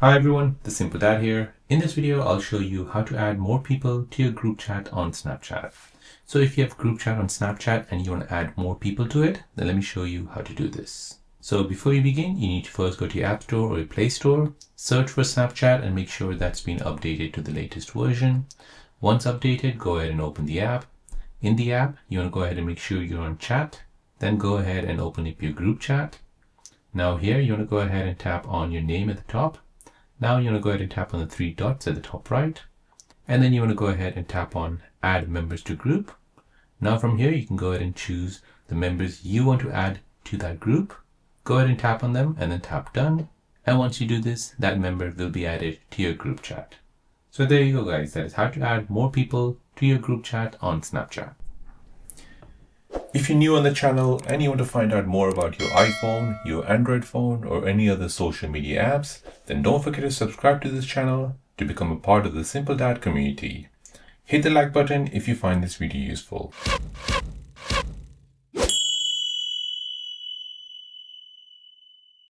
Hi everyone, The Simple Dad here. In this video, I'll show you how to add more people to your group chat on Snapchat. So if you have group chat on Snapchat and you want to add more people to it, then let me show you how to do this. So before you begin, you need to first go to your App Store or your Play Store, search for Snapchat and make sure that's been updated to the latest version. Once updated, go ahead and open the app. In the app, you want to go ahead and make sure you're on chat. Then go ahead and open up your group chat. Now here, you want to go ahead and tap on your name at the top. Now you want to go ahead and tap on the three dots at the top right. And then you want to go ahead and tap on add members to group. Now from here, you can go ahead and choose the members you want to add to that group. Go ahead and tap on them and then tap done. And once you do this, that member will be added to your group chat. So there you go guys, that is how to add more people to your group chat on Snapchat. If you're new on the channel and you want to find out more about your iPhone, your Android phone, or any other social media apps, then don't forget to subscribe to this channel to become a part of the Simple Dad community. Hit the like button if you find this video useful.